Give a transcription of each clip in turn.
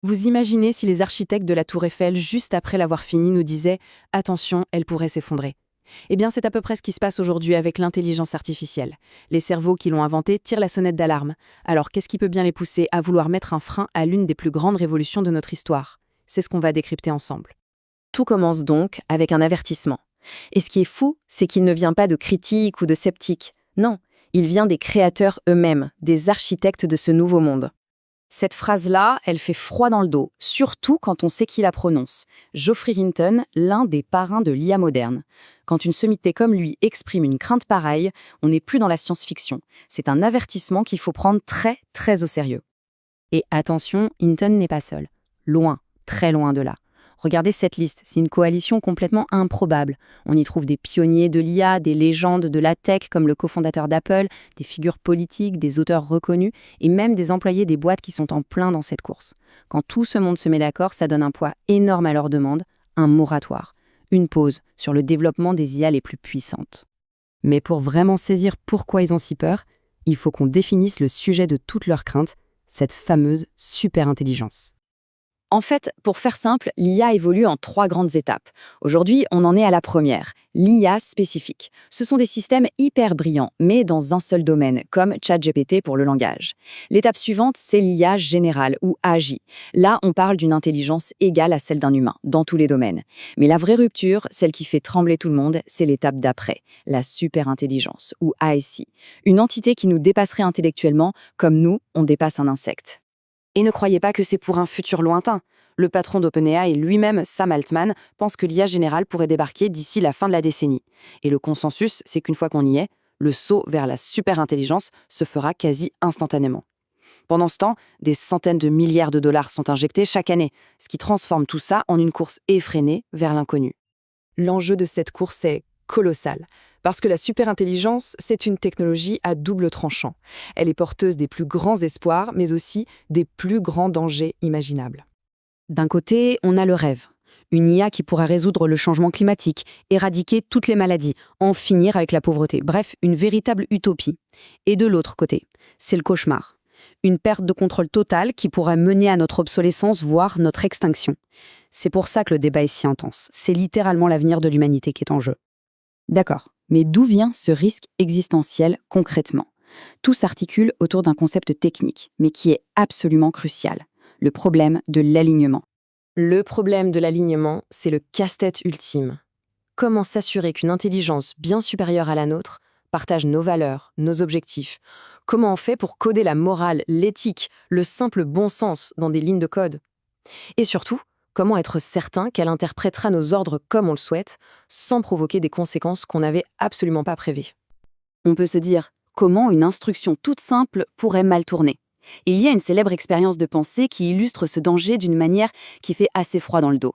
Vous imaginez si les architectes de la Tour Eiffel, juste après l'avoir fini, nous disaient « Attention, elle pourrait s'effondrer ». Eh bien, c'est à peu près ce qui se passe aujourd'hui avec l'intelligence artificielle. Les cerveaux qui l'ont inventée tirent la sonnette d'alarme. Alors, qu'est-ce qui peut bien les pousser à vouloir mettre un frein à l'une des plus grandes révolutions de notre histoire? C'est ce qu'on va décrypter ensemble. Tout commence donc avec un avertissement. Et ce qui est fou, c'est qu'il ne vient pas de critiques ou de sceptiques. Non, il vient des créateurs eux-mêmes, des architectes de ce nouveau monde. Cette phrase-là, elle fait froid dans le dos, surtout quand on sait qui la prononce. Geoffrey Hinton, l'un des parrains de l'IA moderne. Quand une sommité comme lui exprime une crainte pareille, on n'est plus dans la science-fiction. C'est un avertissement qu'il faut prendre très, très au sérieux. Et attention, Hinton n'est pas seul. Loin, très loin de là. Regardez cette liste, c'est une coalition complètement improbable. On y trouve des pionniers de l'IA, des légendes de la tech comme le cofondateur d'Apple, des figures politiques, des auteurs reconnus et même des employés des boîtes qui sont en plein dans cette course. Quand tout ce monde se met d'accord, ça donne un poids énorme à leur demande, un moratoire, une pause sur le développement des IA les plus puissantes. Mais pour vraiment saisir pourquoi ils ont si peur, il faut qu'on définisse le sujet de toutes leurs craintes, cette fameuse superintelligence. En fait, pour faire simple, l'IA évolue en 3 grandes étapes. Aujourd'hui, on en est à la première, l'IA spécifique. Ce sont des systèmes hyper brillants, mais dans un seul domaine, comme ChatGPT pour le langage. L'étape suivante, c'est l'IA générale, ou AGI. Là, on parle d'une intelligence égale à celle d'un humain, dans tous les domaines. Mais la vraie rupture, celle qui fait trembler tout le monde, c'est l'étape d'après, la superintelligence, ou ASI. Une entité qui nous dépasserait intellectuellement, comme nous, on dépasse un insecte. Et ne croyez pas que c'est pour un futur lointain. Le patron d'OpenAI lui-même, Sam Altman, pense que l'IA générale pourrait débarquer d'ici la fin de la décennie. Et le consensus, c'est qu'une fois qu'on y est, le saut vers la superintelligence se fera quasi instantanément. Pendant ce temps, des centaines de milliards de dollars sont injectés chaque année, ce qui transforme tout ça en une course effrénée vers l'inconnu. L'enjeu de cette course est colossal, parce que la superintelligence, c'est une technologie à double tranchant. Elle est porteuse des plus grands espoirs, mais aussi des plus grands dangers imaginables. D'un côté, on a le rêve. Une IA qui pourra résoudre le changement climatique, éradiquer toutes les maladies, en finir avec la pauvreté. Bref, une véritable utopie. Et de l'autre côté, c'est le cauchemar. Une perte de contrôle totale qui pourrait mener à notre obsolescence, voire notre extinction. C'est pour ça que le débat est si intense. C'est littéralement l'avenir de l'humanité qui est en jeu. D'accord, mais d'où vient ce risque existentiel concrètement? Tout s'articule autour d'un concept technique, mais qui est absolument crucial, le problème de l'alignement. Le problème de l'alignement, c'est le casse-tête ultime. Comment s'assurer qu'une intelligence bien supérieure à la nôtre partage nos valeurs, nos objectifs? Comment on fait pour coder la morale, l'éthique, le simple bon sens dans des lignes de code? Et surtout, comment être certain qu'elle interprétera nos ordres comme on le souhaite, sans provoquer des conséquences qu'on n'avait absolument pas prévues? On peut se dire, comment une instruction toute simple pourrait mal tourner? Il y a une célèbre expérience de pensée qui illustre ce danger d'une manière qui fait assez froid dans le dos.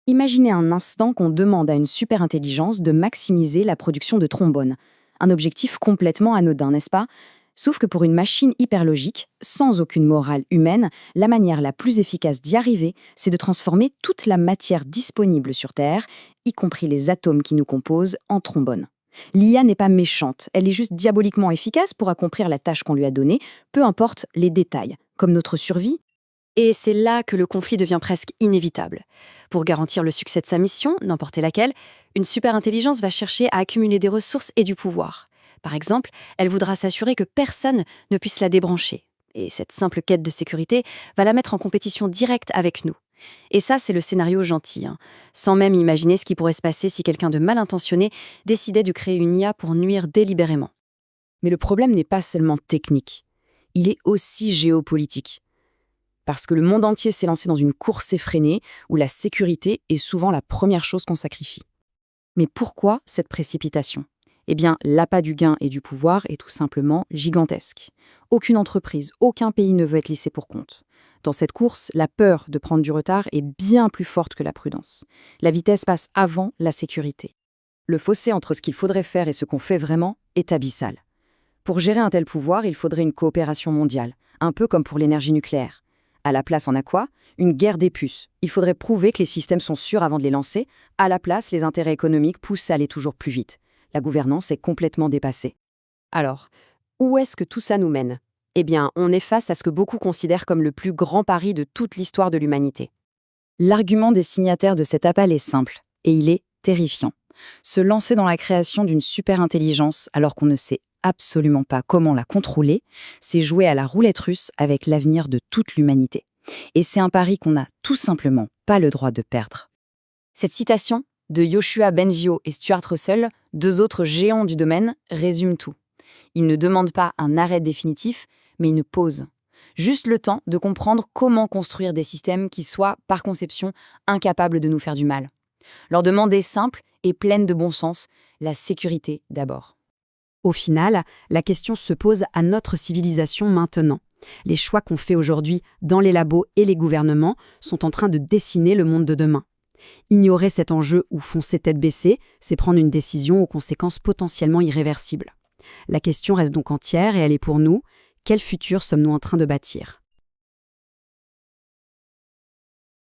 Imaginez un instant qu'on demande à une superintelligence de maximiser la production de trombones. Un objectif complètement anodin, n'est-ce pas? Sauf que pour une machine hyperlogique, sans aucune morale humaine, la manière la plus efficace d'y arriver, c'est de transformer toute la matière disponible sur Terre, y compris les atomes qui nous composent, en trombones. L'IA n'est pas méchante, elle est juste diaboliquement efficace pour accomplir la tâche qu'on lui a donnée, peu importe les détails, comme notre survie. Et c'est là que le conflit devient presque inévitable. Pour garantir le succès de sa mission, n'importe laquelle, une superintelligence va chercher à accumuler des ressources et du pouvoir. Par exemple, elle voudra s'assurer que personne ne puisse la débrancher. Et cette simple quête de sécurité va la mettre en compétition directe avec nous. Et ça, c'est le scénario gentil, sans même imaginer ce qui pourrait se passer si quelqu'un de mal intentionné décidait de créer une IA pour nuire délibérément. Mais le problème n'est pas seulement technique, il est aussi géopolitique. Parce que le monde entier s'est lancé dans une course effrénée où la sécurité est souvent la première chose qu'on sacrifie. Mais pourquoi cette précipitation? Eh bien, l'appât du gain et du pouvoir est tout simplement gigantesque. Aucune entreprise, aucun pays ne veut être laissé pour compte. Dans cette course, la peur de prendre du retard est bien plus forte que la prudence. La vitesse passe avant la sécurité. Le fossé entre ce qu'il faudrait faire et ce qu'on fait vraiment est abyssal. Pour gérer un tel pouvoir, il faudrait une coopération mondiale, un peu comme pour l'énergie nucléaire. À la place, on a quoi? Une guerre des puces. Il faudrait prouver que les systèmes sont sûrs avant de les lancer. À la place, les intérêts économiques poussent à aller toujours plus vite. La gouvernance est complètement dépassée. Alors, où est-ce que tout ça nous mène? Eh bien, on est face à ce que beaucoup considèrent comme le plus grand pari de toute l'histoire de l'humanité. L'argument des signataires de cet appel est simple, et il est terrifiant. Se lancer dans la création d'une super-intelligence alors qu'on ne sait absolument pas comment la contrôler, c'est jouer à la roulette russe avec l'avenir de toute l'humanité. Et c'est un pari qu'on n'a tout simplement pas le droit de perdre. Cette citation de Yoshua Bengio et Stuart Russell, deux autres géants du domaine, résume tout. Ils ne demandent pas un arrêt définitif, mais une pause. Juste le temps de comprendre comment construire des systèmes qui soient, par conception, incapables de nous faire du mal. Leur demande est simple et pleine de bon sens, la sécurité d'abord. Au final, la question se pose à notre civilisation maintenant. Les choix qu'on fait aujourd'hui dans les labos et les gouvernements sont en train de dessiner le monde de demain. Ignorer cet enjeu ou foncer tête baissée, c'est prendre une décision aux conséquences potentiellement irréversibles. La question reste donc entière et elle est pour nous: quel futur sommes-nous en train de bâtir ?